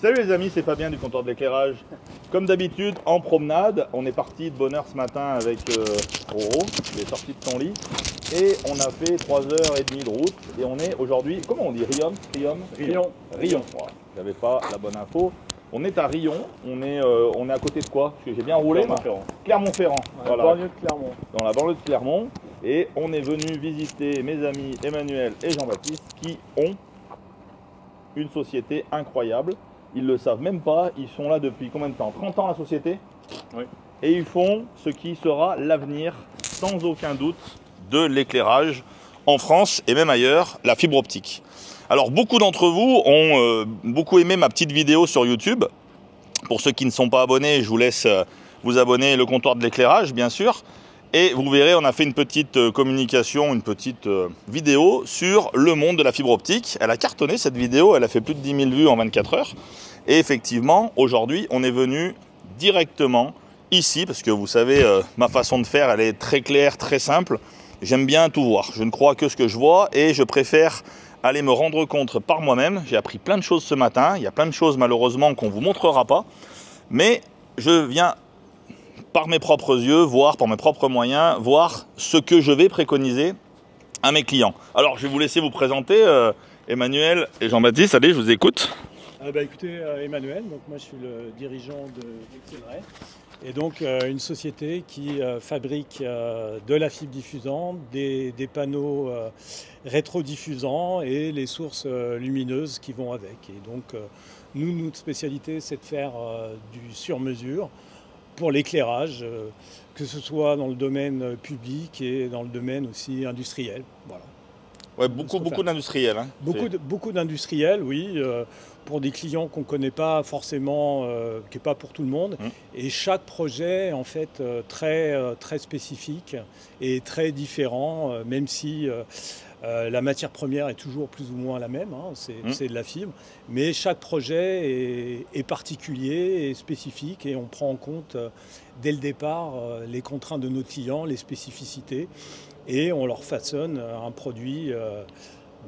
Salut les amis, c'est Fabien du comptoir de l'éclairage. Comme d'habitude, en promenade, on est parti de bonne heure ce matin avec Roro, il est sorti de son lit. Et on a fait 3h30 de route et on est aujourd'hui, comment on dit, Riom. Voilà. J'avais pas la bonne info. On est à Riom, on est à côté de quoi? Parce que j'ai bien roulé. Clermont-Ferrand. Dans la banlieue de Clermont. Dans la banlieue de Clermont. Et on est venu visiter mes amis Emmanuel et Jean-Baptiste qui ont une société incroyable. Ils ne le savent même pas, ils sont là depuis combien de temps? 30 ans la société? Oui. Et ils font ce qui sera l'avenir, sans aucun doute, de l'éclairage en France et même ailleurs, la fibre optique. Alors beaucoup d'entre vous ont beaucoup aimé ma petite vidéo sur YouTube. Pour ceux qui ne sont pas abonnés, je vous laisse vous abonner, le comptoir de l'éclairage bien sûr. Et vous verrez, on a fait une petite communication, une petite vidéo sur le monde de la fibre optique. Elle a cartonné cette vidéo, elle a fait plus de 10 000 vues en 24 heures. Et effectivement, aujourd'hui, on est venu directement ici, parce que vous savez, ma façon de faire, elle est très claire, très simple. J'aime bien tout voir, je ne crois que ce que je vois et je préfère aller me rendre compte par moi-même. J'ai appris plein de choses ce matin, il y a plein de choses malheureusement qu'on ne vous montrera pas. Mais je viens par mes propres yeux, voir par mes propres moyens, voir ce que je vais préconiser à mes clients. Alors, je vais vous laisser vous présenter, Emmanuel et Jean-Baptiste. Allez, je vous écoute. Écoutez, Emmanuel, donc moi je suis le dirigeant de Excelray. Et donc une société qui fabrique de la fibre diffusante, des panneaux rétrodiffusants et les sources lumineuses qui vont avec. Et donc notre spécialité c'est de faire du sur-mesure pour l'éclairage, que ce soit dans le domaine public et dans le domaine aussi industriel. Voilà. Ouais, beaucoup d'industriels. Hein. Beaucoup d'industriels, oui, pour des clients qu'on ne connaît pas forcément, qui n'est pas pour tout le monde. Et chaque projet est en fait très spécifique et très différent, même si la matière première est toujours plus ou moins la même, hein, c'est de la fibre. Mais chaque projet est particulier et spécifique et on prend en compte dès le départ les contraintes de nos clients, les spécificités. Et on leur façonne un produit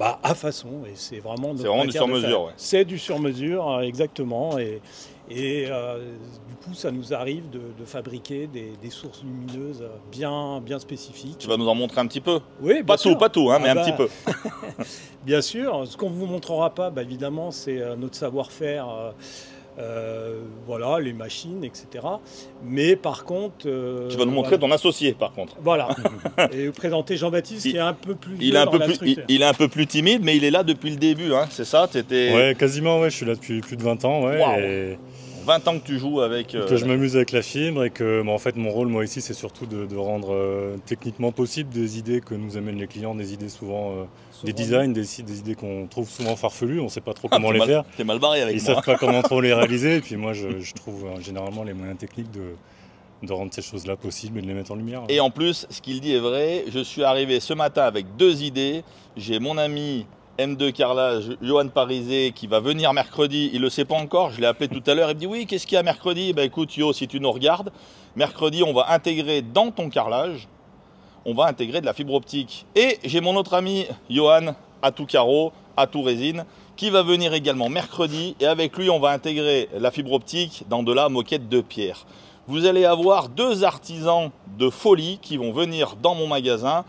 à façon. Et c'est vraiment du sur-mesure. Ouais. C'est du sur-mesure, exactement. Et du coup, ça nous arrive de fabriquer des sources lumineuses bien spécifiques. Tu vas nous en montrer un petit peu? Oui, pas tout, hein, mais un petit peu. Bien sûr. Ce qu'on ne vous montrera pas, évidemment, c'est notre savoir-faire. Voilà, les machines, etc. Mais par contre... tu vas nous montrer ton associé, par contre. Voilà. Et vous présenter Jean-Baptiste, qui est un peu plus vieux il est un peu plus timide, mais il est là depuis le début, hein, c'est ça? Ouais, quasiment, ouais, je suis là depuis plus de 20 ans. Ouais, wow. Et 20 ans que tu joues avec... que je m'amuse avec la fibre et que en fait mon rôle moi ici c'est surtout de rendre techniquement possible des idées que nous amènent les clients, des idées souvent des designs, des idées qu'on trouve souvent farfelues, on ne sait pas trop comment les faire. T'es mal barré avec moi. Ils ne savent pas comment trop les réaliser et puis moi je trouve généralement les moyens techniques de rendre ces choses-là possibles et de les mettre en lumière. Et en plus, ce qu'il dit est vrai, je suis arrivé ce matin avec 2 idées. J'ai mon ami M2 Carrelage, Johan Parizet, qui va venir mercredi, il ne le sait pas encore, je l'ai appelé tout à l'heure, il me dit oui, qu'est-ce qu'il y a mercredi? Écoute Yo, si tu nous regardes, mercredi on va intégrer dans ton carrelage, on va intégrer de la fibre optique. Et j'ai mon autre ami Johan, à tout carreau, à tout résine, qui va venir également mercredi, et avec lui on va intégrer la fibre optique dans de la moquette de pierre. Vous allez avoir 2 artisans de folie qui vont venir dans mon magasin,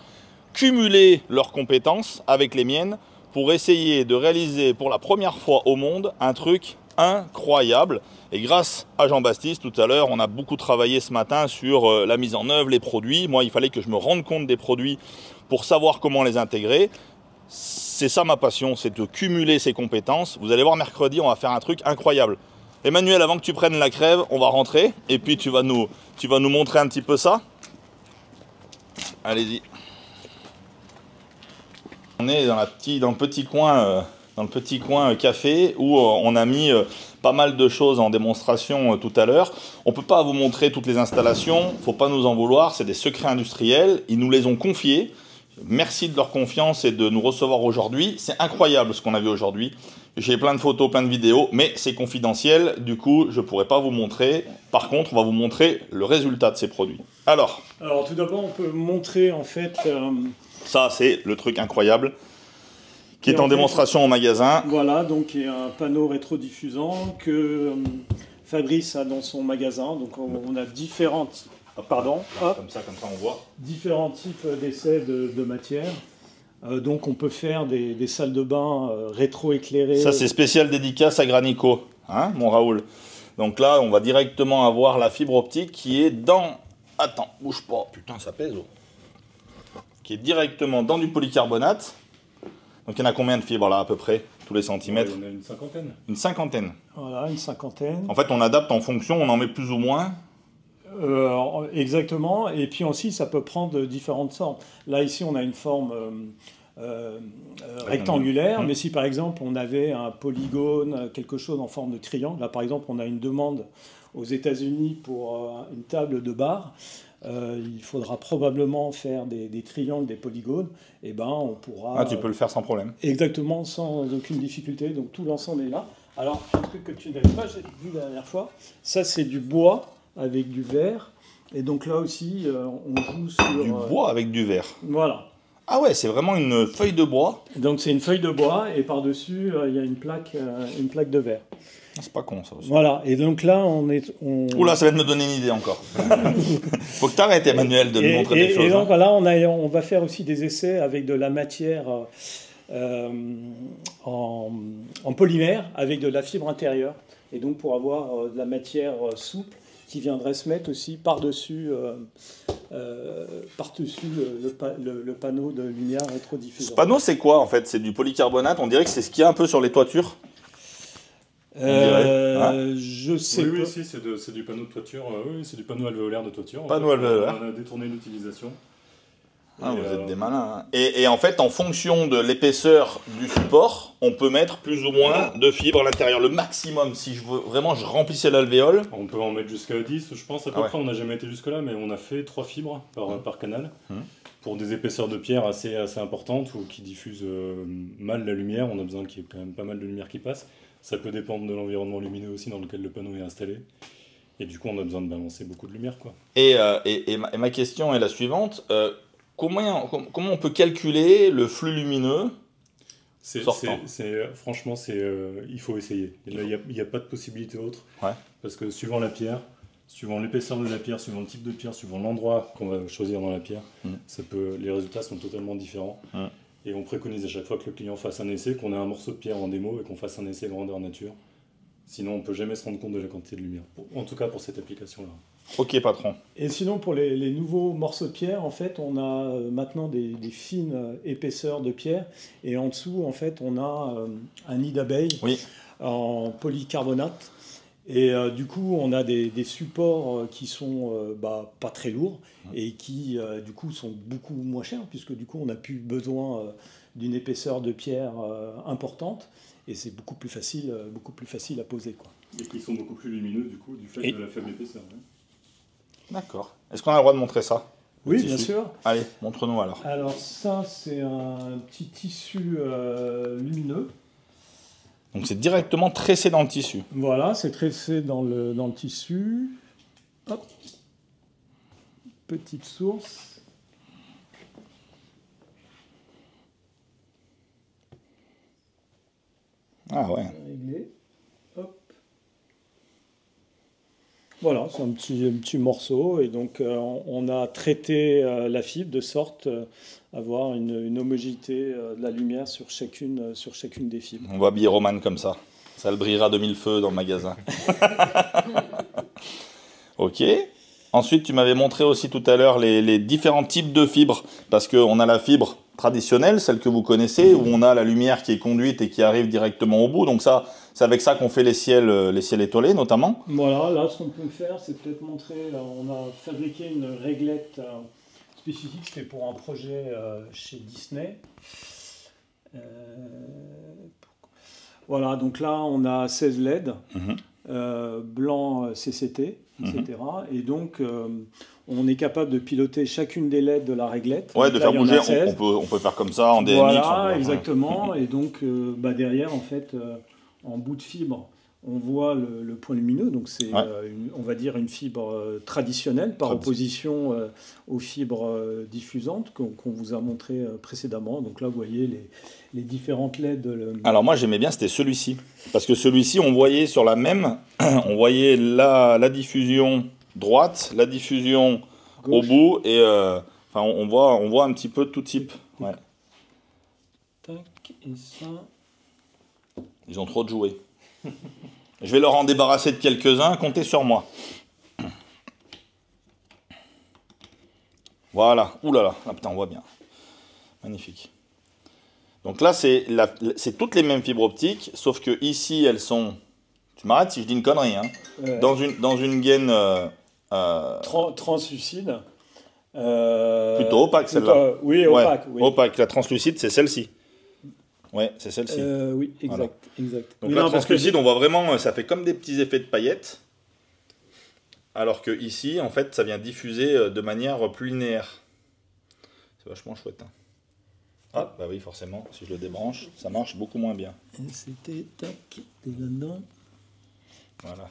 cumuler leurs compétences avec les miennes, pour essayer de réaliser pour la première fois au monde un truc incroyable. Et grâce à Jean-Baptiste, tout à l'heure, on a beaucoup travaillé ce matin sur la mise en œuvre, les produits. Moi, il fallait que je me rende compte des produits pour savoir comment les intégrer. C'est ça ma passion, c'est de cumuler ces compétences. Vous allez voir, mercredi, on va faire un truc incroyable. Emmanuel, avant que tu prennes la crève, on va rentrer et puis tu vas nous montrer un petit peu ça. Allez-y. On est dans le petit coin café où on a mis pas mal de choses en démonstration tout à l'heure. On ne peut pas vous montrer toutes les installations, il ne faut pas nous en vouloir, c'est des secrets industriels. Ils nous les ont confiés. Merci de leur confiance et de nous recevoir aujourd'hui. C'est incroyable ce qu'on a vu aujourd'hui. J'ai plein de photos, plein de vidéos, mais c'est confidentiel. Du coup, je ne pourrai pas vous montrer. Par contre, on va vous montrer le résultat de ces produits. Alors tout d'abord, on peut montrer en fait... Ça, c'est le truc incroyable. Qui est en démonstration au magasin. Voilà, donc il y a un panneau rétrodiffusant que Fabrice a dans son magasin. Donc on a différentes... Pardon. Comme ça on voit. Différents types d'essais de matière. Donc on peut faire des salles de bain rétro-éclairées. Ça c'est spécial dédicace à Granico, hein, mon Raoul. Donc là on va directement avoir la fibre optique qui est dans... Attends, bouge pas, putain ça pèse. Qui est directement dans du polycarbonate. Donc il y en a combien de fibres là à peu près, tous les centimètres? Il y en a une cinquantaine. Une cinquantaine. Voilà, une cinquantaine. En fait on adapte en fonction, on en met plus ou moins. Exactement, et puis aussi ça peut prendre différentes formes. Là ici on a une forme rectangulaire, mais si par exemple on avait un polygone, quelque chose en forme de triangle, là par exemple on a une demande aux États-Unis pour une table de bar, il faudra probablement faire des triangles, des polygones, et ben on pourra... Ah, tu peux le faire sans problème. Exactement, sans aucune difficulté, donc tout l'ensemble est là. Alors un truc que tu n'avais pas vu la dernière fois, ça c'est du bois avec du verre, et donc là aussi on joue sur... Du bois avec du verre. Voilà. Ah ouais, c'est vraiment une feuille de bois. Donc c'est une feuille de bois, et par-dessus il y a une plaque de verre. C'est pas con ça aussi. Voilà, et donc là on... Oula, ça va me donner une idée encore. Faut que tu arrêtes Emmanuel de me montrer des choses. Et donc voilà, on va faire aussi des essais avec de la matière en polymère, avec de la fibre intérieure, et donc pour avoir de la matière souple, qui viendrait se mettre aussi par-dessus le panneau de lumière rétrodiffusant. Ce panneau, c'est quoi en fait? C'est du polycarbonate, on dirait que c'est ce qu'il y a un peu sur les toitures. Je sais pas. Oui, si, c'est du panneau de toiture, oui, c'est du panneau alvéolaire de toiture. Panneau alvéolaire. On a détourné l'utilisation. Ah, vous êtes des malins. Hein. Et en fait, en fonction de l'épaisseur du support, on peut mettre plus ou moins de fibres à l'intérieur. Le maximum, si je veux vraiment, je remplissais l'alvéole. On peut en mettre jusqu'à 10, je pense, à peu près. On n'a jamais été jusque-là, mais on a fait 3 fibres par canal. Pour des épaisseurs de pierre assez importantes ou qui diffusent mal la lumière. On a besoin qu'il y ait quand même pas mal de lumière qui passe. Ça peut dépendre de l'environnement lumineux aussi dans lequel le panneau est installé. Et du coup, on a besoin de balancer beaucoup de lumière, quoi. Et ma question est la suivante. Comment on peut calculer le flux lumineux sortant? Franchement, il faut essayer. Et là, il n'y a pas de possibilité autre. Ouais. Parce que suivant la pierre, suivant l'épaisseur de la pierre, suivant le type de pierre, suivant l'endroit qu'on va choisir dans la pierre, les résultats sont totalement différents. Et on préconise à chaque fois que le client fasse un essai, qu'on ait un morceau de pierre en démo et qu'on fasse un essai grandeur nature. Sinon, on ne peut jamais se rendre compte de la quantité de lumière. En tout cas, pour cette application-là. Ok, patron. Et sinon, pour les nouveaux morceaux de pierre, en fait, on a maintenant des fines épaisseurs de pierre. Et en dessous, en fait, on a un nid d'abeille en polycarbonate. Et du coup, on a des supports qui sont pas très lourds et qui, du coup, sont beaucoup moins chers, puisque du coup, on n'a plus besoin d'une épaisseur de pierre importante. Et c'est beaucoup plus facile à poser, quoi. Et qui sont beaucoup plus lumineux, du coup, du fait de la faible épaisseur. Hein. D'accord. Est-ce qu'on a le droit de montrer ça? Oui, bien sûr. Allez, montre-nous alors. Alors ça, c'est un petit tissu lumineux. Donc c'est directement tressé dans le tissu. Voilà, c'est tressé dans le tissu. Hop. Petite source. Ah ouais. Réglé. Hop. Voilà, c'est un petit morceau. Et donc on a traité la fibre de sorte à avoir une homogénéité de la lumière sur chacune des fibres. On va habiller Roman comme ça. Ça le brillera de mille feux dans le magasin. Ok. Ensuite, tu m'avais montré aussi tout à l'heure les différents types de fibres. Parce qu'on a la fibre traditionnelle, celle que vous connaissez, où on a la lumière qui est conduite et qui arrive directement au bout. Donc ça, c'est avec ça qu'on fait les ciels étoilés notamment. Voilà, là ce qu'on peut faire, c'est peut-être montrer, on a fabriqué une réglette spécifique, c'était pour un projet chez Disney. Voilà, donc là on a 16 LED, blanc CCT, etc. Et donc on est capable de piloter chacune des LED de la réglette. Ouais, de faire bouger, on peut faire comme ça en DMX. Voilà, exactement. Et donc derrière, en fait, en bout de fibre, on voit le point lumineux, donc c'est, Ouais. on va dire, une fibre traditionnelle par opposition aux fibres diffusantes qu'on vous a montré précédemment. Donc là, vous voyez les différentes LED. Alors moi j'aimais bien, c'était celui-ci. Parce que celui-ci, on voyait sur la même, on voyait la diffusion droite, la diffusion au Gauche. bout, et enfin, on voit un petit peu tout type. Ouais. Tac, et ça. Ils ont trop de jouets. Je vais leur en débarrasser de quelques-uns, comptez sur moi. Voilà. Ouh là là, ah, putain, on voit bien. Magnifique. Donc là, c'est toutes les mêmes fibres optiques, sauf que ici, elles sont... Tu m'arrêtes si je dis une connerie, hein. Dans une gaine... Translucide. Plutôt opaque, celle-là. Oui, Ouais, opaque. Oui. opaque. La translucide, c'est celle-ci. Ouais, c'est celle-ci. Oui, exact. Voilà. exact. Donc Oui, la non, parce que translucide, on voit vraiment, ça fait comme des petits effets de paillettes. Alors que ici, en fait, ça vient diffuser de manière plus linéaire. C'est vachement chouette. Hein. Ah, bah oui, forcément, si je le débranche, ça marche beaucoup moins bien. C'était tac, t'es là-dedans. Voilà.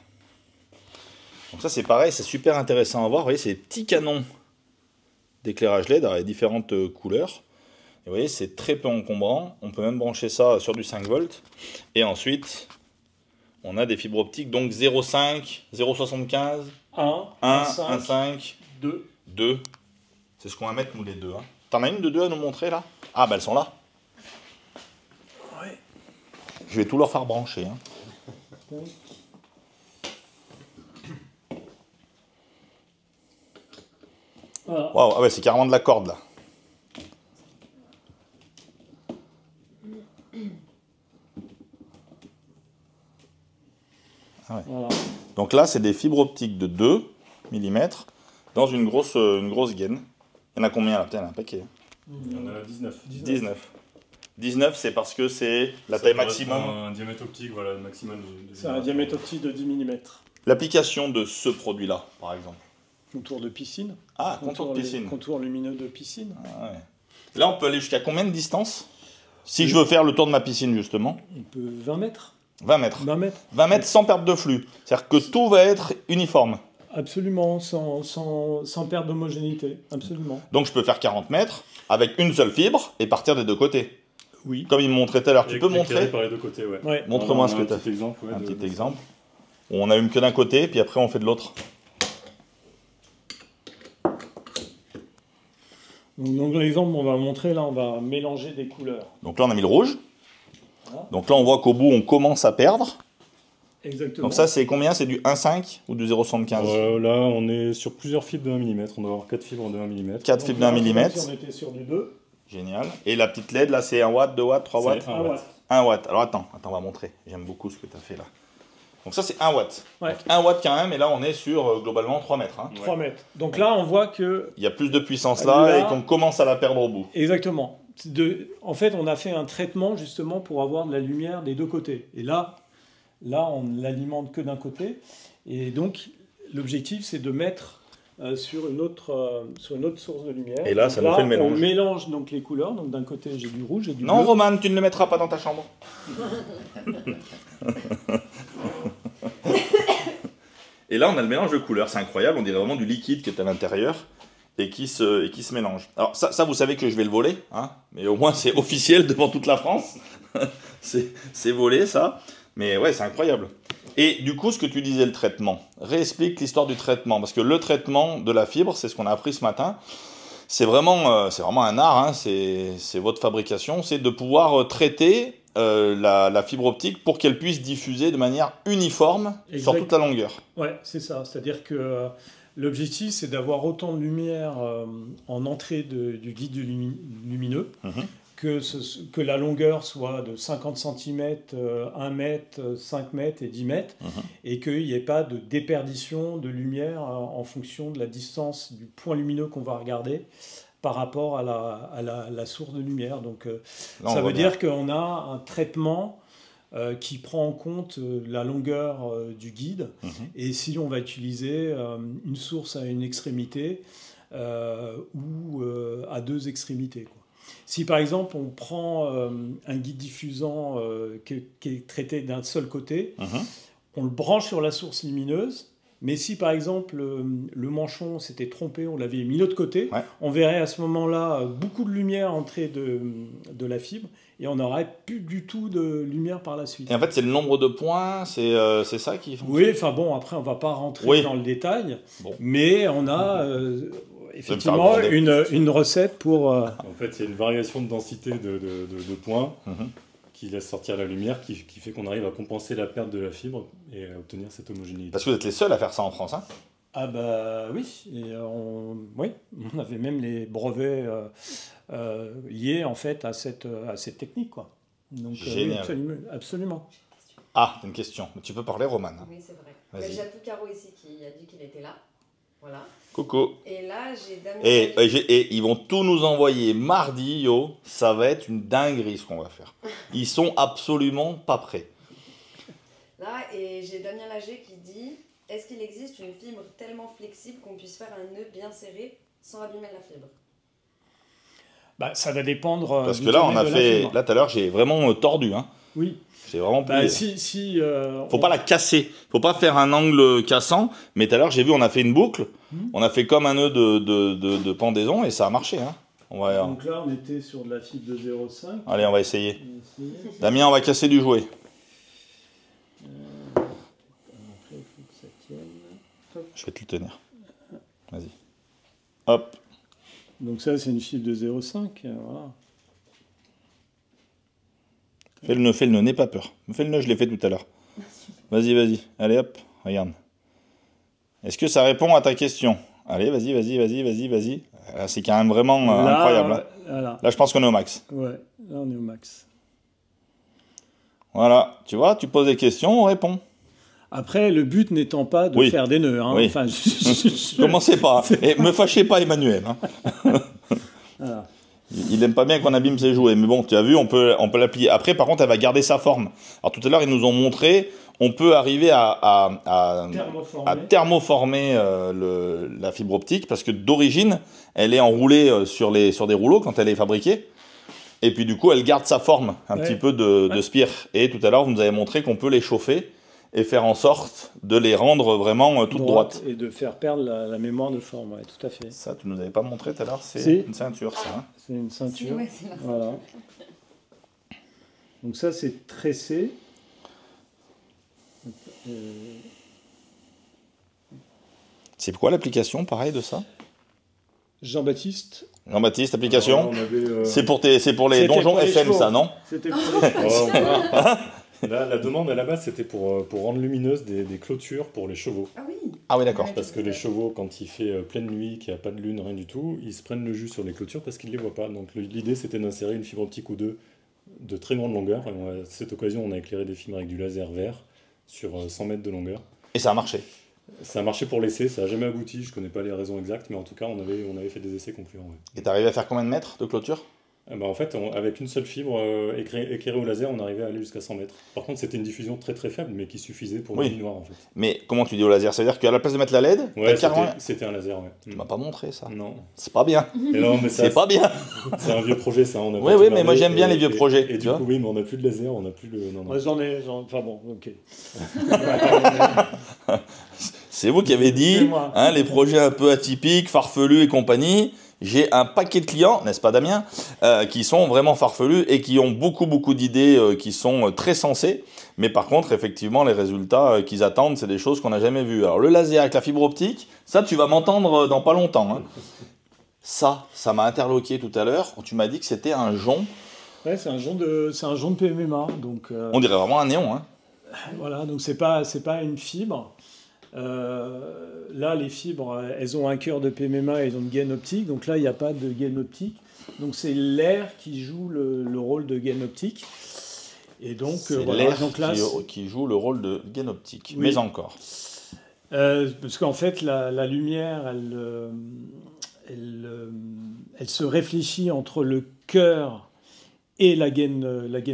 Donc ça, c'est pareil, c'est super intéressant à voir. Vous voyez, c'est des petits canons d'éclairage LED avec différentes couleurs. Et vous voyez, c'est très peu encombrant. On peut même brancher ça sur du 5 volts. Et ensuite, on a des fibres optiques, donc 0,5, 0,75, 1, 1,5, 2. 2. C'est ce qu'on va mettre, nous, les deux. Hein. T'en as une de deux à nous montrer, là? Ah, bah elles sont là. Ouais. Je vais tout leur faire brancher. Hein. Voilà. Waouh, ah ouais, c'est carrément de la corde, là. Ah ouais. Voilà. Donc là, c'est des fibres optiques de 2 mm dans une grosse gaine. Il y en a combien là? Putain, il y en a un paquet. Il y en a 19. 19. 19, c'est parce que c'est la taille maximum. Un diamètre optique, voilà, le maximum de C'est un diamètre optique de 10 mm. L'application de ce produit-là, par exemple. Contour de piscine. Ah, contour de piscine. Contour lumineux de piscine. Ah ouais. Là, on peut aller jusqu'à combien de distance? Si je veux faire le tour de ma piscine, justement. On peut 20 mètres. 20 mètres. 20 mètres. 20 mètres sans perte de flux. C'est-à-dire que tout va être uniforme. Absolument, sans perte d'homogénéité. Absolument. Donc je peux faire 40 mètres avec une seule fibre et partir des deux côtés. Oui. Comme il me montrait tout à l'heure. Tu peux Éclairé montrer? par les deux côtés, ouais. Ouais. Montre-moi ce que tu as Un fait. petit exemple, ouais, Un de- petit de- exemple. On allume que d'un côté, puis après on fait de l'autre. Donc l'exemple qu'on va montrer, là, on va mélanger des couleurs. Donc là on a mis le rouge. Voilà. Donc là on voit qu'au bout on commence à perdre. Exactement. Donc ça c'est combien? C'est du 1,5 ou du 0,75? Là, on est sur plusieurs fibres de 1 mm. On doit avoir 4 fibres de 1 mm. 4 fibres d'un millimètre. millimètre. Si on était sur du 2. Génial. Et la petite LED là c'est 1 watt, 2 watts, 3 watts? C'est 1 Ah, watt. ouais. 1 watt. Alors attends, on va montrer. J'aime beaucoup ce que tu as fait là. Donc ça c'est 1 watt. Ouais. Donc 1 watt quand même, et là on est sur globalement 3 mètres. Hein. 3 mètres. Donc là, on voit que... Il y a plus de puissance là, Là. et qu'on commence à la perdre au bout. Exactement. En fait, on a fait un traitement justement pour avoir de la lumière des deux côtés. Et là on ne l'alimente que d'un côté. Et donc, l'objectif, c'est de mettre sur une autre source de lumière. Et là, Donc ça nous fait le mélange. On mélange donc les couleurs. Donc d'un côté, j'ai du rouge et du Non bleu. Roman, tu ne le mettras pas dans ta chambre. Et là on a le mélange de couleurs, c'est incroyable, on dirait vraiment du liquide qui est à l'intérieur et qui se mélange. Alors ça vous savez que je vais le voler, hein, mais au moins c'est officiel devant toute la France. c'est volé ça, mais ouais c'est incroyable. Et du coup ce que tu disais le traitement, réexplique l'histoire du traitement, parce que le traitement de la fibre, c'est ce qu'on a appris ce matin, c'est vraiment un art, hein, c'est votre fabrication, c'est de pouvoir traiter la fibre optique pour qu'elle puisse diffuser de manière uniforme sur toute la longueur. Ouais, c'est ça. C'est-à-dire que l'objectif, c'est d'avoir autant de lumière en entrée du guide lumineux, que la longueur soit de 50 cm, 1 mètre, 5 mètres et 10 mètres, et qu'il n'y ait pas de déperdition de lumière en fonction de la distance du point lumineux qu'on va regarder par rapport à la source de lumière. Donc Là, ça veut dire qu'on a un traitement qui prend en compte la longueur du guide, et si on va utiliser une source à une extrémité ou à deux extrémités, quoi. Si par exemple on prend un guide diffusant qui est traité d'un seul côté, on le branche sur la source lumineuse. Mais si par exemple le manchon s'était trompé, on l'avait mis de l'autre côté, on verrait à ce moment-là beaucoup de lumière entrer de la fibre et on n'aurait plus du tout de lumière par la suite. Et en fait, c'est le nombre de points, c'est ça qui fonctionne. Oui, enfin bon, après on ne va pas rentrer dans le détail, mais on a effectivement une recette pour... En fait, il y a une variation de densité de points. Qui laisse sortir la lumière, qui fait qu'on arrive à compenser la perte de la fibre et à obtenir cette homogénéité. Parce que vous êtes les seuls à faire ça en France, hein? Ah bah oui, et on avait même les brevets liés en fait à cette technique, quoi. Donc, génial. Oui, absolument. Ah, une question. Tu peux parler, Romane. Oui, c'est vrai. J'ai tout Caro ici qui a dit qu'il était là. Voilà. Coucou. Et là, j'ai Damien. Et ils vont tout nous envoyer mardi, yo. Ça va être une dinguerie ce qu'on va faire. Ils sont absolument pas prêts. Là, et j'ai Damien Lager qui dit: est-ce qu'il existe une fibre tellement flexible qu'on puisse faire un nœud bien serré sans abîmer la fibre? Bah, ça va dépendre. Parce que là, on a fait. Là, tout à l'heure, j'ai vraiment tordu. Hein. Oui. J'ai vraiment plié. Faut pas la casser. Faut pas faire un angle cassant. Mais tout à l'heure, j'ai vu, on a fait une boucle. On a fait comme un nœud de pendaison et ça a marché. Hein. Donc là, on était sur de la fibre de 0,5. Allez, on va essayer. Damien, on va casser du jouet. Après, il faut que ça tienne. Hop. Je vais te le tenir. Vas-y. Hop. Donc ça, c'est une fibre de 0,5. Voilà. Fais le nœud, n'aie pas peur. Fais le nœud, je l'ai fait tout à l'heure. Vas-y. Allez, hop, regarde. Est-ce que ça répond à ta question? Allez, vas-y. C'est quand même vraiment incroyable. Hein. Voilà. Là, je pense qu'on est au max. Ouais, là, on est au max. Voilà, tu vois, tu poses des questions, on répond. Après, le but n'étant pas de faire des nœuds. Hein. Oui. Enfin, Commencez pas. Et me fâchez pas, Emmanuel. Hein. Voilà. Il aime pas bien qu'on abîme ses jouets. Mais bon, tu as vu, on peut la plier. Après, par contre, elle va garder sa forme. Alors, tout à l'heure, ils nous ont montré, on peut arriver à thermoformer la fibre optique parce que d'origine, elle est enroulée sur des rouleaux quand elle est fabriquée. Et puis, du coup, elle garde sa forme un petit peu de spire. Et tout à l'heure, vous nous avez montré qu'on peut les chauffer et faire en sorte de les rendre vraiment toutes droites. Et de faire perdre la mémoire de forme, ouais, tout à fait. Ça, tu nous avais pas montré tout à l'heure, c'est une ceinture, ça. Hein. C'est une ceinture. Ouais, c'est la ceinture. Voilà. Donc ça, c'est tressé. C'est quoi l'application, pareil, de ça? Jean-Baptiste, application. Avait, c'est pour les donjons FM, ça, non? C'était pour les La demande à la base, c'était pour rendre lumineuses des clôtures pour les chevaux. Ah oui. Ah oui, d'accord. Parce que les chevaux, quand il fait pleine nuit, qu'il n'y a pas de lune, rien du tout, ils se prennent le jus sur les clôtures parce qu'ils ne les voient pas. Donc l'idée, c'était d'insérer une fibre optique ou deux de très grande longueur. Et à cette occasion, on a éclairé des fibres avec du laser vert sur 100 mètres de longueur. Et ça a marché. Ça a marché pour l'essai, ça n'a jamais abouti, je ne connais pas les raisons exactes, mais en tout cas, on avait fait des essais concluants. Ouais. Et t'es arrivé à faire combien de mètres de clôture? En fait, avec une seule fibre éclairée au laser, on arrivait à aller jusqu'à 100 mètres. Par contre, c'était une diffusion très très faible, mais qui suffisait pour la nuit noire en fait. Mais comment tu dis au laser? Ça veut dire qu'à la place de mettre la LED, c'était un laser, ouais. Tu m'as pas montré ça. Non. C'est pas bien. C'est pas bien. C'est un vieux projet ça. Oui, mais moi j'aime bien les vieux projets. Et du coup, oui, mais on n'a plus de laser, on n'a plus le. Non. Moi, enfin bon, ok. C'est vous qui avez dit, hein, les projets un peu atypiques, farfelus et compagnie. J'ai un paquet de clients, n'est-ce pas Damien, qui sont vraiment farfelus et qui ont beaucoup d'idées qui sont très sensées. Mais par contre, effectivement, les résultats qu'ils attendent, c'est des choses qu'on n'a jamais vues. Alors le laser avec la fibre optique, ça tu vas m'entendre dans pas longtemps. Hein. Ça m'a interloqué tout à l'heure. Tu m'as dit que c'était un jonc. Ouais, c'est un jonc de PMMA. Donc, on dirait vraiment un néon. Hein. Voilà, donc c'est pas une fibre. Là, les fibres, elles ont un cœur de PMMA et elles ont une gaine optique. Donc là, il n'y a pas de gaine optique. Donc c'est l'air qui joue le rôle de gaine optique. Et donc, c'est l'air qui joue le rôle de gaine optique. Oui. Mais encore. Parce qu'en fait, la lumière, elle se réfléchit entre le cœur et la gaine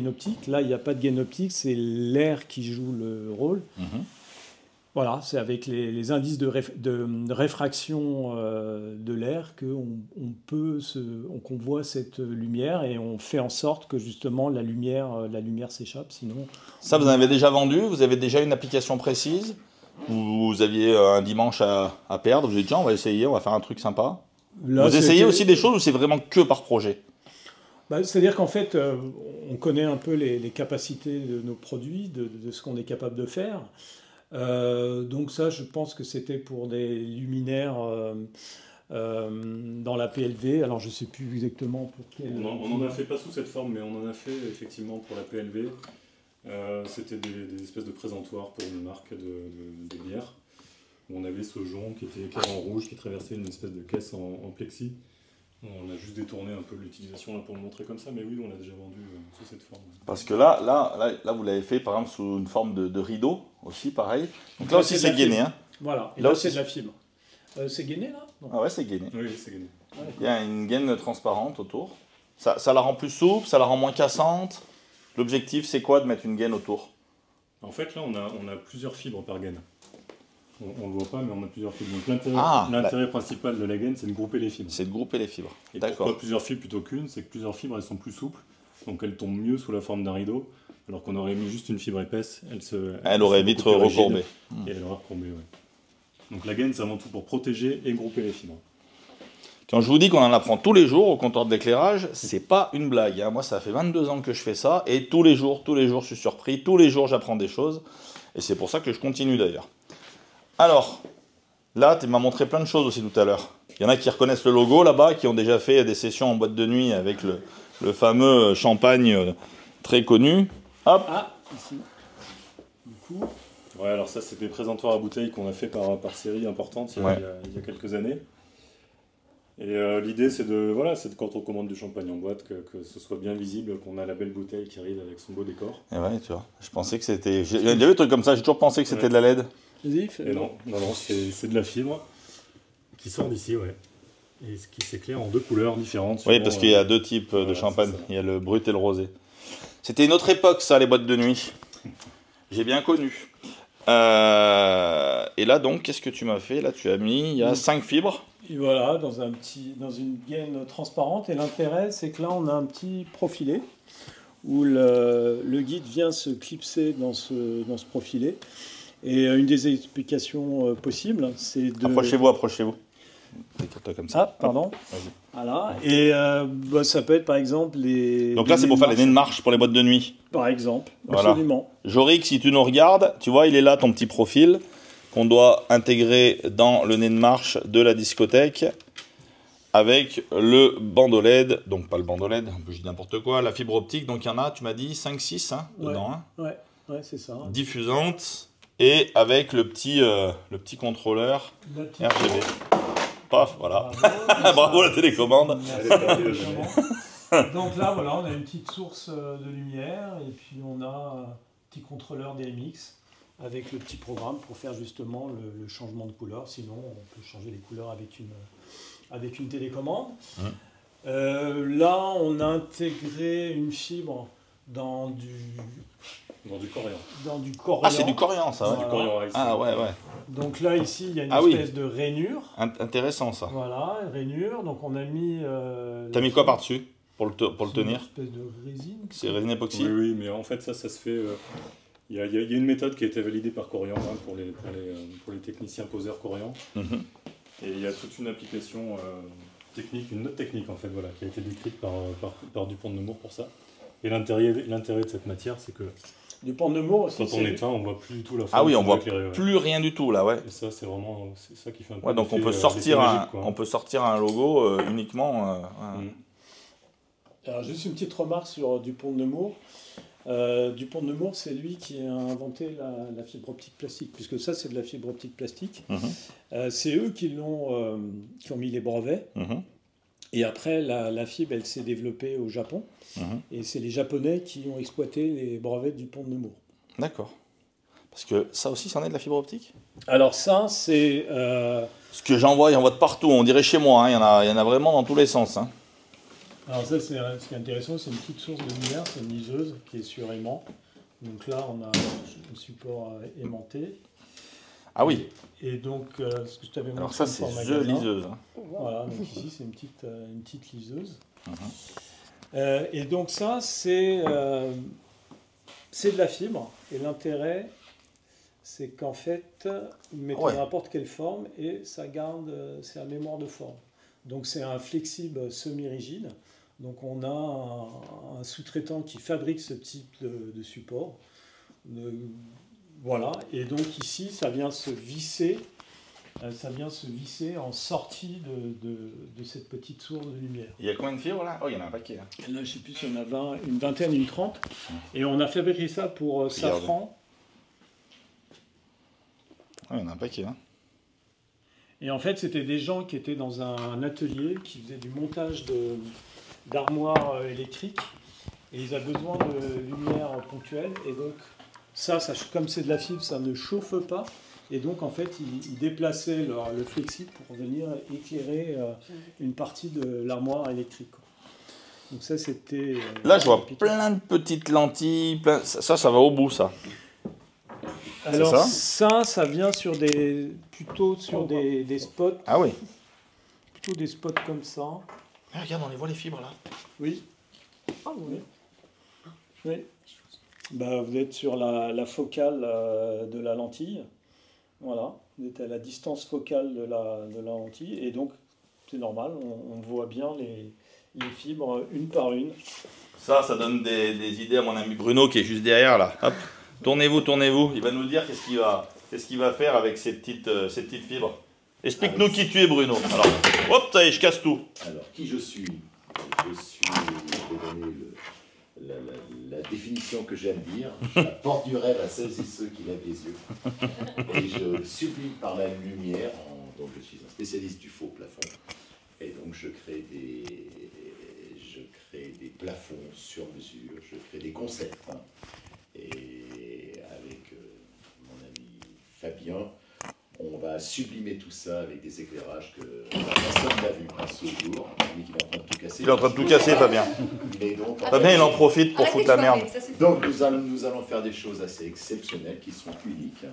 optique. Là, il n'y a pas de gaine optique, c'est l'air qui joue le rôle. Voilà, c'est avec les indices de réfraction de l'air qu'on voit cette lumière et on fait en sorte que justement la lumière s'échappe. Sinon, Ça, vous en avez déjà vendu? Vous avez déjà une application précise? Ou vous aviez un dimanche à perdre? Vous avez dit, tiens, on va essayer, on va faire un truc sympa. là, Vous essayez aussi des choses ou c'est vraiment que par projet? c'est-à-dire qu'en fait, on connaît un peu les capacités de nos produits, de ce qu'on est capable de faire. Donc ça, je pense que c'était pour des luminaires dans la PLV. Alors je ne sais plus exactement pour quel... On n'en a fait pas sous cette forme, mais on en a fait effectivement pour la PLV. C'était des espèces de présentoirs pour une marque de bière. Où on avait ce jonc qui était éclairé en rouge, qui traversait une espèce de caisse en plexi. On a juste détourné un peu l'utilisation pour le montrer comme ça, mais oui, on l'a déjà vendu sous cette forme. Parce que là vous l'avez fait par exemple sous une forme de rideau, aussi pareil. Donc là aussi c'est gainé. Hein. Voilà, et là là aussi c'est de la fibre. C'est gainé là? Non. Ah ouais, c'est gainé. Oui, c'est gainé. Il y a une gaine transparente autour. Ça la rend plus souple, ça la rend moins cassante. L'objectif c'est quoi de mettre une gaine autour? En fait là on a plusieurs fibres par gaine. On ne le voit pas, mais on a plusieurs fibres. Donc l'intérêt principal de la gaine, c'est de grouper les fibres. C'est de grouper les fibres. Et d'accord. Pourquoi plusieurs fibres plutôt qu'une? C'est que plusieurs fibres, elles sont plus souples, donc elles tombent mieux sous la forme d'un rideau, alors qu'on aurait mis juste une fibre épaisse, elle aurait vite recourbé. Et elle aurait recourbé, ouais. Donc la gaine, c'est avant tout pour protéger et grouper les fibres. Quand je vous dis qu'on en apprend tous les jours au comptoir d'éclairage, c'est pas une blague. Hein. Moi, ça fait 22 ans que je fais ça, et tous les jours, je suis surpris, tous les jours, j'apprends des choses, et c'est pour ça que je continue d'ailleurs. Alors, là, tu m'as montré plein de choses aussi tout à l'heure. Il y en a qui reconnaissent le logo là-bas, qui ont déjà fait des sessions en boîte de nuit avec le fameux champagne très connu. Hop. Ah, ici. Du coup... Ouais, alors ça, c'est des présentoirs à bouteilles qu'on a fait par série importante il y a quelques années. Et l'idée, c'est de quand on commande du champagne en boîte, que ce soit bien visible, qu'on a la belle bouteille qui arrive avec son beau décor. Et ouais, tu vois, je pensais que c'était... J'ai déjà vu des trucs comme ça, j'ai toujours pensé que c'était de la LED. Et non, c'est de la fibre qui sort d'ici, ouais. Et qui s'éclaire en deux couleurs différentes. Oui, parce qu'il y a deux types de champagne, il y a le brut et le rosé. C'était une autre époque, ça, les boîtes de nuit. J'ai bien connu. Et là, donc, qu'est-ce que tu m'as fait? Là, tu as mis, il y a 5 fibres. Et voilà, dans une gaine transparente. Et l'intérêt, c'est que là, on a un petit profilé où le guide vient se clipser dans ce profilé. Et une des explications possibles, c'est de... Approchez-vous. Comme ça. Ah, pardon. Voilà. Et ça peut être, par exemple, les... Donc là, c'est pour faire les nez de marche pour les boîtes de nuit. Par exemple, voilà. Absolument. Jorik, si tu nous regardes, tu vois, il est là, ton petit profil, qu'on doit intégrer dans le nez de marche de la discothèque, avec le bandeau LED, donc pas le bandeau LED, je dis n'importe quoi, la fibre optique, donc il y en a, tu m'as dit, 5-6 dedans. Hein. Ouais, c'est ça. Diffusante, et avec le petit contrôleur RGB. Paf, voilà. Bravo la télécommande. Donc là, voilà, on a une petite source de lumière, et puis on a un petit contrôleur DMX avec le petit programme pour faire justement le changement de couleur. Sinon, on peut changer les couleurs avec une télécommande. Là, on a intégré une fibre dans du corian. Ah, c'est du corian, ça, ouais. Voilà. Du corian, ah, ouais. Donc là, ici, il y a une espèce de rainure. Intéressant, ça. Voilà, une rainure. Donc on a mis... T'as mis quoi par-dessus pour le tenir? Une espèce de résine. C'est résine époxy? Oui, mais en fait, ça se fait... Il y a une méthode qui a été validée par Corian pour les techniciens poseurs Corian. Et il y a toute une application technique, une autre technique en fait, voilà, qui a été décrite par Dupont de Nemours pour ça. Et l'intérêt de cette matière, c'est que Dupont de Nemours, quand on éteint, on voit plus du tout la forme. Ah oui, on voit plus rien du tout là, ouais. Et ça, c'est vraiment ça qui fait un peu. Ouais, donc on peut sortir un logo uniquement. Alors juste une petite remarque sur Dupont de Nemours. Dupont de Nemours, c'est lui qui a inventé la fibre optique plastique, puisque ça, c'est de la fibre optique plastique. C'est eux qui ont mis les brevets. Et après, la fibre, elle s'est développée au Japon. Et c'est les Japonais qui ont exploité les brevets de Dupont de Nemours. D'accord. Parce que ça aussi, c'en est de la fibre optique? Alors ça, c'est... Ce que j'envoie, il y en voit de partout. On dirait chez moi, hein. Il y en a vraiment dans tous les sens. Hein. Alors ça, ce qui est intéressant, c'est une petite source de lumière, c'est une liseuse qui est sur aimant. Donc là, on a un support aimanté. Ah oui. Et donc, ce que je t'avais montré. Alors ça, une fois c'est en The magasin. liseuse. Hein. Voilà, donc ici, c'est une petite liseuse. Mhm. Et donc ça, c'est de la fibre. Et l'intérêt, c'est qu'en fait, vous mettez Ouais. n'importe quelle forme et ça garde, c'est la mémoire de forme. Donc c'est un flexible semi-rigide. Donc on a un sous-traitant qui fabrique ce type de support. Voilà. Et donc ici, ça vient se visser en sortie de cette petite source de lumière. Il y a combien de fibres là? Oh, il y en a un paquet. Là. Là, je ne sais plus si on a une vingtaine, une 30. Et on a fabriqué ça pour Safran. Oh, il y en a un paquet. Hein. Et en fait, c'était des gens qui étaient dans un atelier qui faisaient du montage d'armoires électriques. Et ils avaient besoin de lumière ponctuelle. Et donc, ça, comme c'est de la fibre, ça ne chauffe pas. Et donc, en fait, ils déplaçaient le flexible pour venir éclairer une partie de l'armoire électrique. Donc ça, c'était... Là, je vois plein de petites lentilles. Ça va au bout, ça. Alors ça vient plutôt sur des spots. Ah oui. Plutôt des spots comme ça. Ah, regarde, on les voit les fibres, là. Oui. Ah oui. Oui. Bah, vous êtes sur la focale de la lentille. Voilà, vous êtes à la distance focale de la lentille et donc c'est normal, on voit bien les fibres une par une. Ça donne des idées à mon ami Bruno qui est juste derrière là. Hop, tournez-vous. Il va nous dire qu'est-ce qu'il va faire avec ces petites fibres. Explique-nous qui tu es, Bruno. Alors, hop, ça y est, je casse tout. Alors, qui je suis? Je vais donner la définition que j'aime dire. J'apporte du rêve à celles et ceux qui lèvent les yeux. Et je sublime par la lumière. Donc, je suis un spécialiste du faux plafond. Et donc, je crée des plafonds sur mesure. Je crée des concepts. Et avec mon ami Fabien, on va sublimer tout ça avec des éclairages que personne n'a vu à ce jour. Mais qu'il est en train de tout casser. Il est en train de tout casser, Fabien. Mais donc, Fabien, il en profite pour foutre la merde. donc nous allons faire des choses assez exceptionnelles qui seront uniques,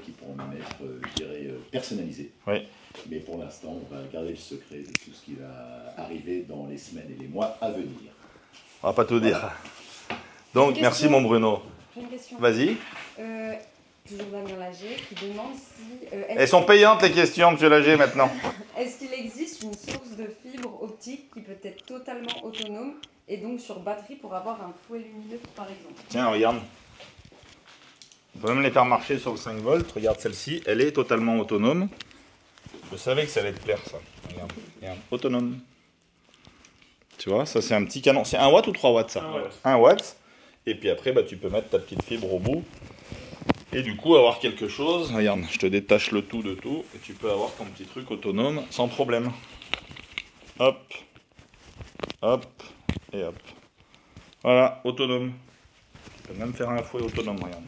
qui pourront même être, je dirais, personnalisées. Oui. Mais pour l'instant, on va garder le secret de tout ce qui va arriver dans les semaines et les mois à venir. On va pas tout dire. Donc, merci mon Bruno. J'ai une question. Vas-y. Toujours Damien Lager qui demande si... Elles sont payantes les questions, monsieur Lager, maintenant. Est-ce qu'il existe une source de fibre optique qui peut être totalement autonome et donc sur batterie pour avoir un fouet lumineux par exemple? Tiens, regarde. On peut même les faire marcher sur le 5 volts. Regarde celle-ci, elle est totalement autonome. Je savais que ça allait te plaire, ça. Regarde, autonome. Tu vois, ça c'est un petit canon. C'est 1 watt ou 3 watts, ça? 1 watt. Et puis après, bah, tu peux mettre ta petite fibre au bout. Et du coup, avoir quelque chose. Regarde, je te détache le tout de tout. Et tu peux avoir ton petit truc autonome sans problème. Hop. Hop. Et hop. Voilà, autonome. Tu peux même faire un fouet autonome, regarde.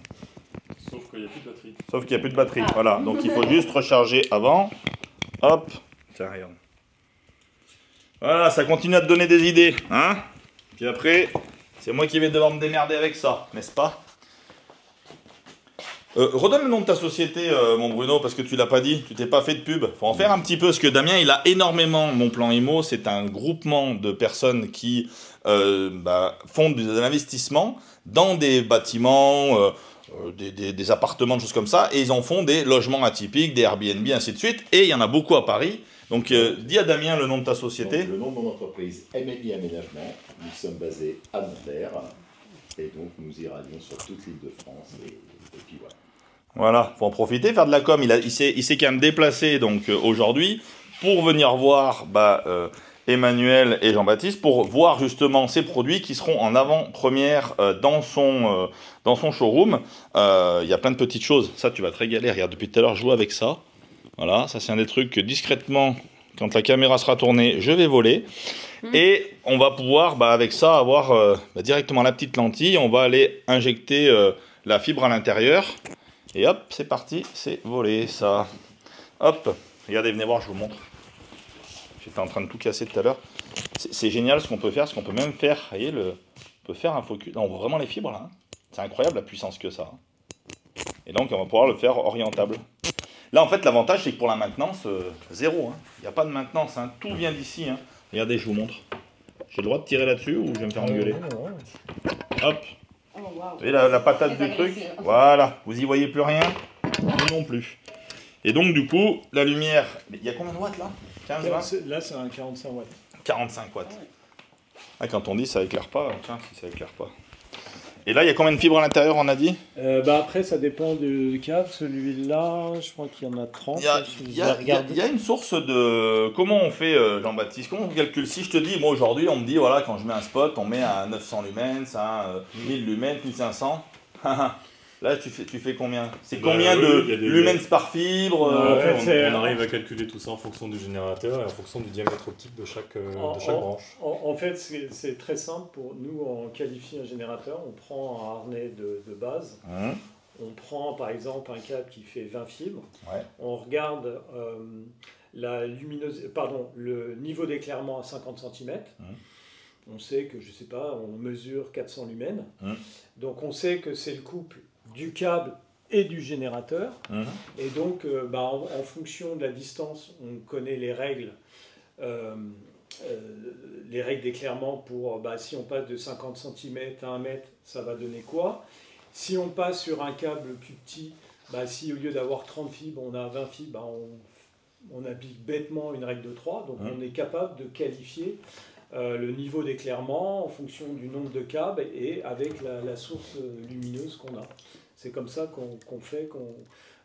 Sauf qu'il n'y a plus de batterie. Sauf qu'il n'y a plus de batterie. Voilà, donc il faut juste recharger avant. Hop. Tiens, regarde. Voilà, ça continue à te donner des idées. Hein? Puis après, c'est moi qui vais devoir me démerder avec ça, n'est-ce pas? Redonne le nom de ta société, mon Bruno, parce que tu l'as pas dit, tu t'es pas fait de pub. Faut en faire un petit peu, parce que Damien, il a énormément. Mon plan IMO, c'est un groupement de personnes qui font de l'investissement dans des bâtiments, des appartements, des choses comme ça, et ils en font des logements atypiques, des Airbnb, ainsi de suite. Et il y en a beaucoup à Paris. Donc, dis à Damien le nom de ta société. Donc, le nom de mon entreprise, MLI Aménagement. Nous sommes basés à Nanterre. Et donc, nous irradions sur toute l'île de France. Et puis voilà. Voilà, faut en profiter, faire de la com. Il s'est quand même déplacé donc aujourd'hui pour venir voir Emmanuel et Jean-Baptiste pour voir justement ces produits qui seront en avant-première dans son showroom. Il y a plein de petites choses. Ça, tu vas te régaler. Regarde, depuis tout à l'heure, je joue avec ça. Voilà, ça c'est un des trucs que discrètement, quand la caméra sera tournée, je vais voler. Et on va pouvoir, avec ça, avoir directement la petite lentille. On va aller injecter la fibre à l'intérieur. Et hop, c'est parti, c'est volé ça. Hop, regardez, venez voir, je vous montre. J'étais en train de tout casser tout à l'heure. C'est génial ce qu'on peut faire, ce qu'on peut même faire. Vous voyez, on peut faire un focus. Là, on voit vraiment les fibres là. C'est incroyable la puissance que ça. Et donc, on va pouvoir le faire orientable. Là, en fait, l'avantage, c'est que pour la maintenance, zéro. Hein. Il n'y a pas de maintenance, hein. Tout vient d'ici. Hein. Regardez, je vous montre. J'ai le droit de tirer là-dessus ou je vais me faire engueuler? Hop. Oh, wow. Vous voyez la patate Très du truc? agressif. Voilà. Vous y voyez plus rien? Nous non plus. Et donc, du coup, la lumière... Mais il y a combien de watts, là? 15, 20? Là, c'est un 45 watts. 45 watts. Ah, quand on dit ça éclaire pas, tiens, si ça éclaire pas. Et là, il y a combien de fibres à l'intérieur, on a dit? Après, ça dépend du câble. Celui-là, je crois qu'il y en a 30. Il y a une source de... Comment on fait, Jean-Baptiste? Comment on calcule? Si je te dis, moi aujourd'hui, on me dit, voilà, quand je mets un spot, on met à 900 lumens, à 1000 lumens, 1500. Là, tu fais combien? C'est combien de lumens par fibre? On arrive à calculer tout ça en fonction du générateur et en fonction du diamètre optique de chaque branche. En fait, c'est très simple. Pour nous, on qualifie un générateur, on prend un harnais de base. On prend par exemple un câble qui fait 20 fibres. Ouais. On regarde le niveau d'éclairement à 50 cm. On sait que, je sais pas, on mesure 400 lumens. Donc on sait que c'est le couple du câble et du générateur. Et donc, en fonction de la distance, on connaît les règles d'éclairement pour, si on passe de 50 cm à 1 mètre, ça va donner quoi? Si on passe sur un câble plus petit, si au lieu d'avoir 30 fibres, on a 20 fibres, on applique bêtement une règle de 3. Donc on est capable de qualifier le niveau d'éclairement en fonction du nombre de câbles et avec la source lumineuse qu'on a. C'est comme ça qu'on fait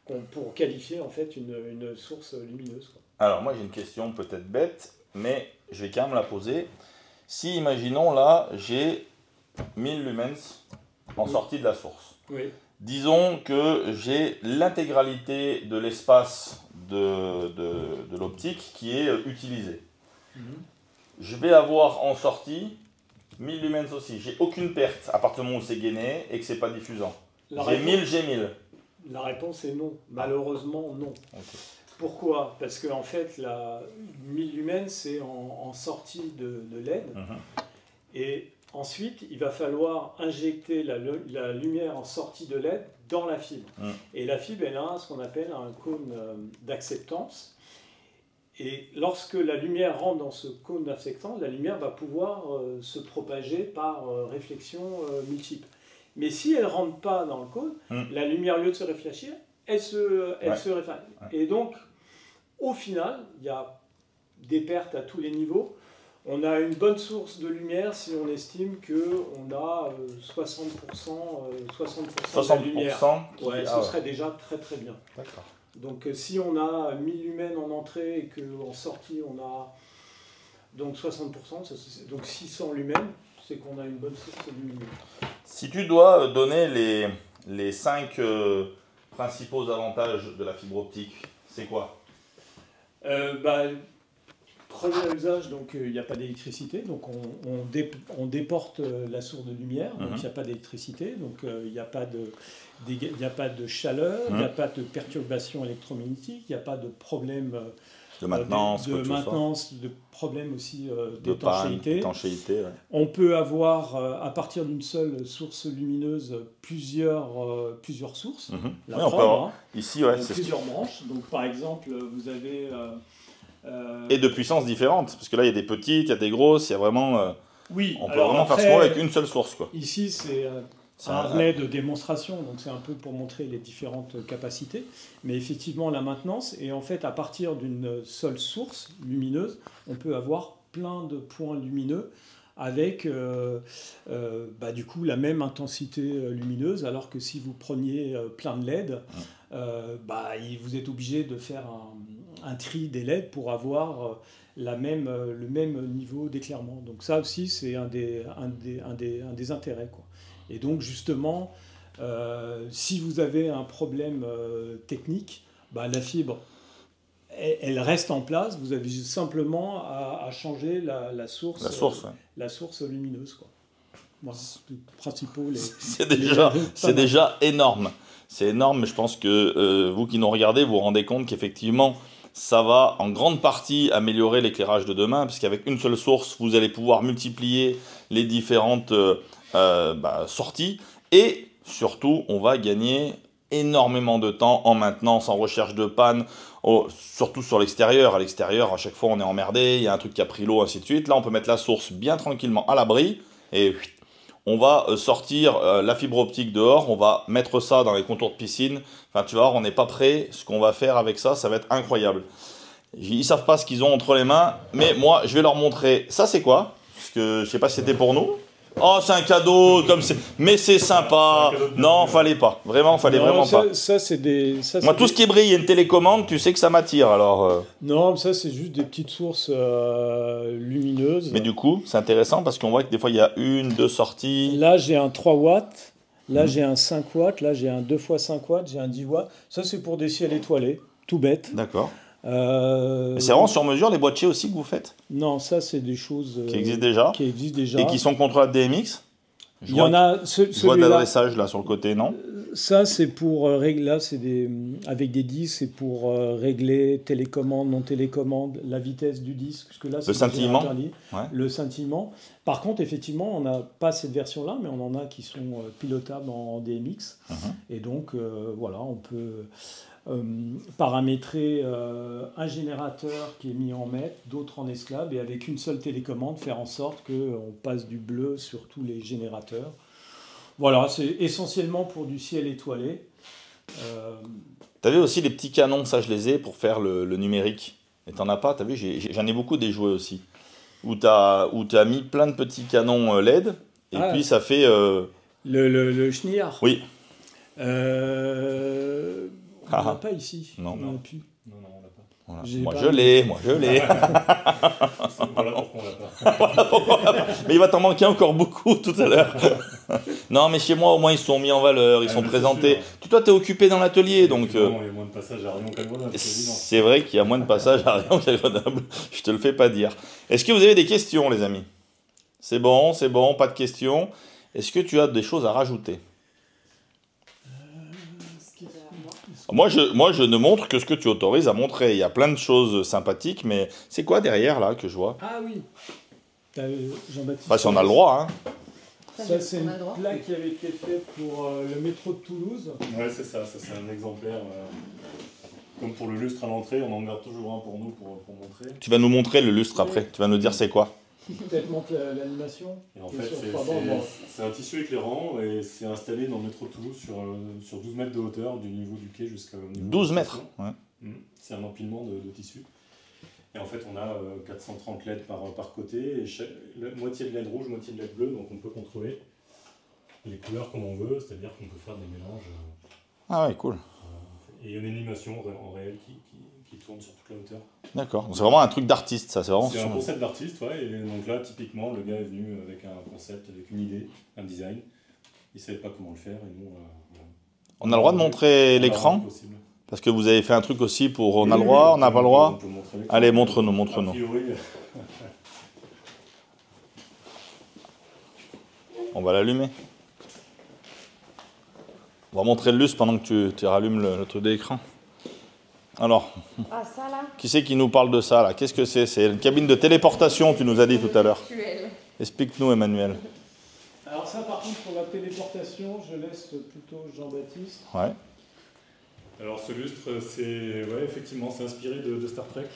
pour qualifier en fait une source lumineuse, quoi. Alors moi j'ai une question peut-être bête, mais je vais quand même la poser. Si, imaginons là, j'ai 1000 lumens en sortie de la source. Oui. Disons que j'ai l'intégralité de l'espace de l'optique qui est utilisé. Je vais avoir en sortie 1000 lumens aussi. J'ai aucune perte à partir du moment où c'est gainé et que c'est pas diffusant. J'ai 1000. La réponse est non. Malheureusement, non. Okay. Pourquoi? Parce qu'en fait, la 1000 lumens, c'est en sortie de LED. Et ensuite, il va falloir injecter la lumière en sortie de LED dans la fibre. Et la fibre, elle a ce qu'on appelle un cône d'acceptance. Et lorsque la lumière rentre dans ce cône d'acceptance, la lumière va pouvoir se propager par réflexion multiple. Mais si elle ne rentre pas dans le cône, la lumière, au lieu de se réfléchir, elle se réfléchit. Et donc, au final, il y a des pertes à tous les niveaux. On a une bonne source de lumière si on estime qu'on a 60% de lumière. Ouais, ce serait déjà très très bien. D'accord. Donc si on a 1000 lumens en entrée et qu'en sortie on a donc 60%, donc 600 lumens, c'est qu'on a une bonne source lumineuse. Si tu dois donner les 5 principaux avantages de la fibre optique, c'est quoi? Premier usage, donc il n'y a pas d'électricité, donc on déporte la source de lumière, donc il n'y a pas d'électricité, donc il n'y a pas de chaleur, il n'y a pas de perturbation électromagnétique, il n'y a pas de problème de maintenance, de problème aussi d'étanchéité. Ouais. On peut avoir, à partir d'une seule source lumineuse, plusieurs sources. La preuve, on peut avoir, ici, c'est plusieurs branches. Donc par exemple, vous avez... et de puissances différentes, parce que là il y a des petites, il y a des grosses, il y a vraiment... oui, on peut vraiment faire ce qu'on veut avec une seule source, quoi. Ici c'est un harnais de démonstration, donc c'est un peu pour montrer les différentes capacités, mais effectivement la maintenance, et en fait à partir d'une seule source lumineuse, on peut avoir plein de points lumineux avec du coup la même intensité lumineuse, alors que si vous preniez plein de LED, vous êtes obligé de faire un tri des LED pour avoir le même niveau d'éclairement. Donc ça aussi, c'est un des intérêts, quoi. Et donc justement, si vous avez un problème technique, la fibre, elle reste en place. Vous avez juste simplement à changer la source lumineuse, quoi. Voilà, les principaux. C'est déjà énorme. C'est énorme, mais je pense que vous qui nous regardez, vous vous rendez compte qu'effectivement, ça va en grande partie améliorer l'éclairage de demain, parce qu'avec une seule source, vous allez pouvoir multiplier les différentes sorties, et surtout, on va gagner énormément de temps en maintenance, en recherche de panne, surtout sur l'extérieur. À l'extérieur, à chaque fois, on est emmerdé, il y a un truc qui a pris l'eau, ainsi de suite. Là, on peut mettre la source bien tranquillement à l'abri et on va sortir la fibre optique dehors, on va mettre ça dans les contours de piscine. Enfin, tu vois, on n'est pas prêt. Ce qu'on va faire avec ça, ça va être incroyable. Ils savent pas ce qu'ils ont entre les mains, mais moi, je vais leur montrer. Ça, c'est quoi? Parce que je sais pas si c'était pour nous. Oh, c'est un cadeau, comme c'est. Mais c'est sympa. Non, fallait pas. Vraiment, fallait vraiment pas. Ça, c'est des. Ça, Moi, tout ce qui brille et une télécommande, tu sais que ça m'attire. Alors. Non, ça, c'est juste des petites sources lumineuses. Mais du coup, c'est intéressant parce qu'on voit que des fois, il y a 1, 2 sorties. Là, j'ai un 3 watts. Là, j'ai un 5 watts. Là, j'ai un 2 x 5 watts. J'ai un 10 watts. Ça, c'est pour des ciels étoilés. Tout bête. D'accord. C'est vraiment sur mesure les boîtiers aussi que vous faites? Non, ça, c'est des choses qui existent déjà. Qui existent déjà. Et qui sont contrôlables DMX? Il y en a. Je vois de l'adressage là sur le côté, non? Ça, c'est pour régler. Là, c'est avec des disques, c'est pour régler télécommande, non télécommande, la vitesse du disque. Parce que là, c'est le scintillement. Ouais. Le scintillement. Par contre, effectivement, on n'a pas cette version-là, mais on en a qui sont pilotables en DMX. Et donc, voilà, on peut paramétrer un générateur qui est mis en mètre, d'autres en esclave, et avec une seule télécommande, faire en sorte qu'on passe du bleu sur tous les générateurs. Voilà, c'est essentiellement pour du ciel étoilé. Tu avais aussi les petits canons, ça je les ai, pour faire le numérique. Et t'en as pas, t'as vu, j'en ai beaucoup des jouets aussi. Où t'as mis plein de petits canons LED, et puis ça fait... Le chenillard. Oui. On n'a pas ici. Non. On n'a plus. Non, on l'a pas. Voilà. Moi je l'ai. Voilà pourquoi on l'a pas. Mais il va t'en manquer encore beaucoup tout à l'heure. Non, mais chez moi, au moins, ils sont mis en valeur, ils sont présentés. Toi, tu es occupé dans l'atelier, donc... Il y a moins de passages à Rion qu'à Grenoble, c'est vrai qu'il y a moins de passages à Rion qu'à Grenoble. Je te le fais pas dire. Est-ce que vous avez des questions, les amis? C'est bon, pas de questions. Est-ce que tu as des choses à rajouter? Moi, je ne montre que ce que tu autorises à montrer. Il y a plein de choses sympathiques, mais c'est quoi derrière, là, que je vois? Ah oui. Jean-Baptiste. Enfin, si on a le droit, hein. Ça, c'est une plaque qui avait été faite pour le métro de Toulouse. Ouais, c'est ça. Ça, c'est un exemplaire. Comme pour le lustre à l'entrée, on en garde toujours un pour nous, pour montrer. Tu vas nous montrer le lustre après. Tu vas nous dire c'est quoi. Peut-être montre l'animation. Et en fait, c'est un tissu éclairant et c'est installé dans le métro de Toulouse sur 12 mètres de hauteur, du niveau du quai jusqu'à... 12 mètres, ouais. C'est un empilement de tissu. Et en fait, on a 430 LED par côté, et moitié de LED rouge, moitié de LED bleu, donc on peut contrôler les couleurs comme on veut, c'est-à-dire qu'on peut faire des mélanges. Ah ouais, cool. Et il y a une animation en réel qui tourne sur toute la hauteur. D'accord, c'est vraiment un truc d'artiste, ça, c'est vraiment... C'est un concept d'artiste, ouais, et donc là, typiquement, le gars est venu avec un concept, avec une idée, un design. Il ne savait pas comment le faire, et nous... on a le droit de montrer l'écran? Parce que vous avez fait un truc aussi pour... On a le droit, on n'a pas le droit? Allez, montre-nous. On va l'allumer. On va montrer le lustre pendant que tu rallumes le truc d'écran. Alors, ça là. Qui c'est qui nous parle de ça là? Qu'est-ce que c'est? C'est une cabine de téléportation, tu nous as dit tout à l'heure. Explique-nous, Emmanuel. Alors ça, par contre, pour la téléportation, je laisse plutôt Jean-Baptiste. Ouais. Alors ce lustre, effectivement, c'est inspiré de Star Trek,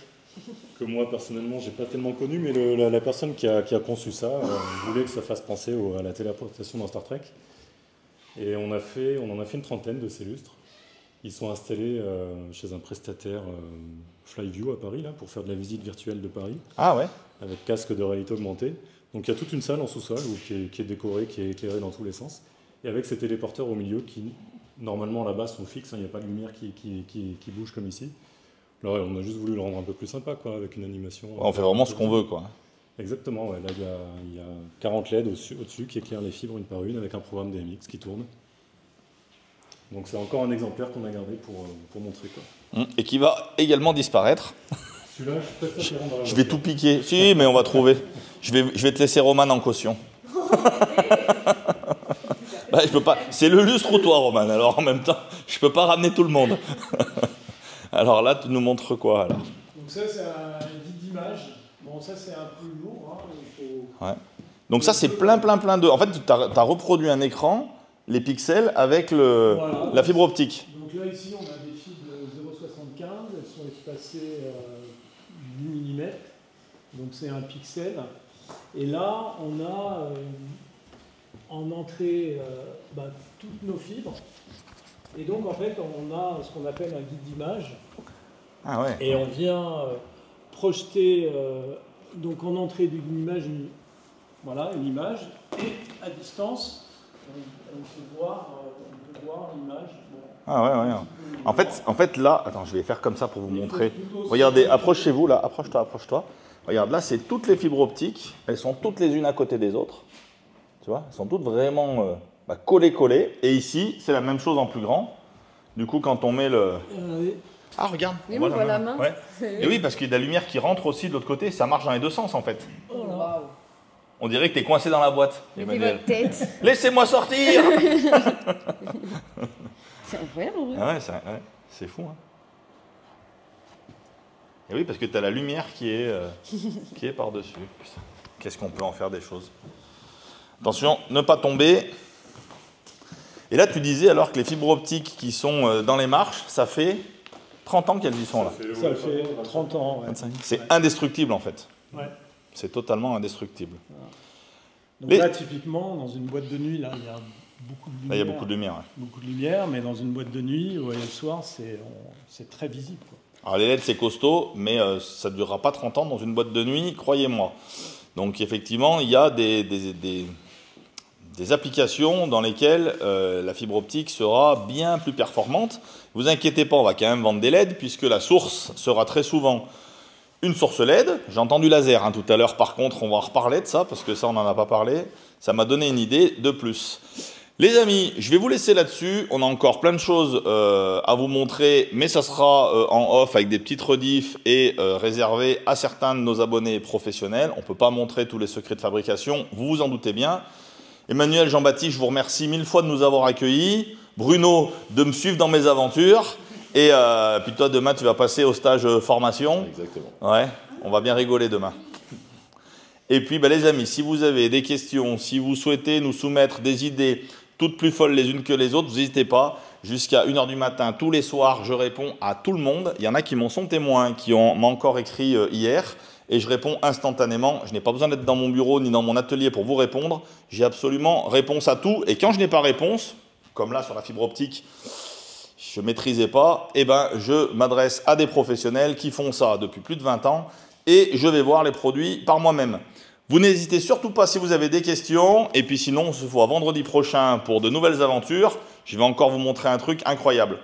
que moi personnellement j'ai pas tellement connu, mais la personne qui a conçu ça voulait que ça fasse penser à la téléportation dans Star Trek. Et on en a fait une trentaine de ces lustres. Ils sont installés chez un prestataire Flyview à Paris, là, pour faire de la visite virtuelle de Paris. Ah ouais. Avec casque de réalité augmentée. Donc il y a toute une salle en sous-sol qui est décorée, qui est éclairée dans tous les sens. Et avec ces téléporteurs au milieu qui... Normalement, là-bas, sont fixes, il n'y a pas de lumière qui bouge comme ici. Là, on a juste voulu le rendre un peu plus sympa, quoi, avec une animation. On fait vraiment ce qu'on veut, quoi. Exactement, ouais. Là, il y a 40 LED au-dessus qui éclairent les fibres une par une, avec un programme DMX qui tourne. Donc c'est encore un exemplaire qu'on a gardé pour montrer, quoi. Et qui va également disparaître. Celui-là, je vais tout piquer. Si, mais on va trouver. Je vais te laisser Roman en caution. Bah, je peux pas. C'est le lustre ou toi, Roman. Alors en même temps, je peux pas ramener tout le monde. Alors là, tu nous montres quoi alors? Donc ça, c'est un guide d'image. Bon, ça, c'est un peu lourd. Hein, Ouais. Donc ça, c'est plein de... En fait, tu as reproduit un écran les pixels avec le, Voilà. la fibre optique. Donc là, ici, on a des fibres de 0,75, elles sont espacées 8 mm, donc c'est un pixel. Et là, on a en entrée toutes nos fibres. Et donc, en fait, on a ce qu'on appelle un guide d'image. Ah ouais. Et on vient projeter donc en entrée du guide d'image une image. Et à distance, on peut voir l'image. Bon. Ah ouais, ouais. En fait, là, attends, je vais faire comme ça pour vous montrer. Regardez, approchez-vous là, approche-toi. Regarde, là, c'est toutes les fibres optiques. Elles sont toutes les unes à côté des autres. Tu vois, elles sont toutes vraiment collées. Et ici, c'est la même chose en plus grand. Du coup, quand on met le... Ah, regarde. Oui, on voit la main. Ouais. Et oui, parce qu'il y a de la lumière qui rentre aussi de l'autre côté. Ça marche dans les deux sens, en fait. Oh, waouh. On dirait que tu es coincé dans la boîte, Mettez Emmanuel. votre tête. Laissez-moi sortir. C'est incroyable, en vrai. Ah ouais, c'est fou. Hein. Et oui, parce que tu as la lumière qui est par-dessus. Qu'est-ce qu'on peut en faire des choses? Attention, ne pas tomber. Et là, tu disais alors que les fibres optiques qui sont dans les marches, ça fait 30 ans qu'elles y sont là. Ça fait 30 ans. Ouais. C'est indestructible en fait. Ouais. C'est totalement indestructible. Donc Mais- là, typiquement, dans une boîte de nuit, là, il y a beaucoup de lumière. Là, il y a beaucoup de lumière. Ouais. Beaucoup de lumière, mais dans une boîte de nuit, le soir, c'est très visible, quoi. Alors les LED c'est costaud, mais ça ne durera pas 30 ans dans une boîte de nuit, croyez-moi. Donc effectivement, il y a des applications dans lesquelles la fibre optique sera bien plus performante. Ne vous inquiétez pas, on va quand même vendre des LED, puisque la source sera très souvent une source LED. J'ai entendu laser tout à l'heure, par contre, on va en reparler de ça, parce que ça, on n'en a pas parlé. Ça m'a donné une idée de plus. Les amis, je vais vous laisser là-dessus. On a encore plein de choses à vous montrer, mais ça sera en off avec des petites rediffs et réservé à certains de nos abonnés professionnels. On ne peut pas montrer tous les secrets de fabrication, vous vous en doutez bien. Emmanuel, Jean-Baptiste, je vous remercie 1000 fois de nous avoir accueillis. Bruno, de me suivre dans mes aventures. Et puis toi, demain, tu vas passer au stage formation. Exactement. Ouais, on va bien rigoler demain. Et puis, les amis, si vous avez des questions, si vous souhaitez nous soumettre des idées toutes plus folles les unes que les autres, vous n'hésitez pas. Jusqu'à 1h du matin, tous les soirs, je réponds à tout le monde. Il y en a qui m'en sont témoins, qui m'ont encore écrit hier. Et je réponds instantanément. Je n'ai pas besoin d'être dans mon bureau ni dans mon atelier pour vous répondre. J'ai absolument réponse à tout. Et quand je n'ai pas réponse, comme là sur la fibre optique, je ne maîtrisais pas, je m'adresse à des professionnels qui font ça depuis plus de 20 ans et je vais voir les produits par moi-même. Vous n'hésitez surtout pas si vous avez des questions. Et puis sinon, on se voit vendredi prochain pour de nouvelles aventures. Je vais encore vous montrer un truc incroyable.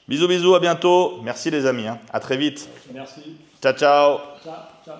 Bisous, bisous, à bientôt. Merci les amis. À très vite. Merci. Ciao, ciao. Ciao, ciao.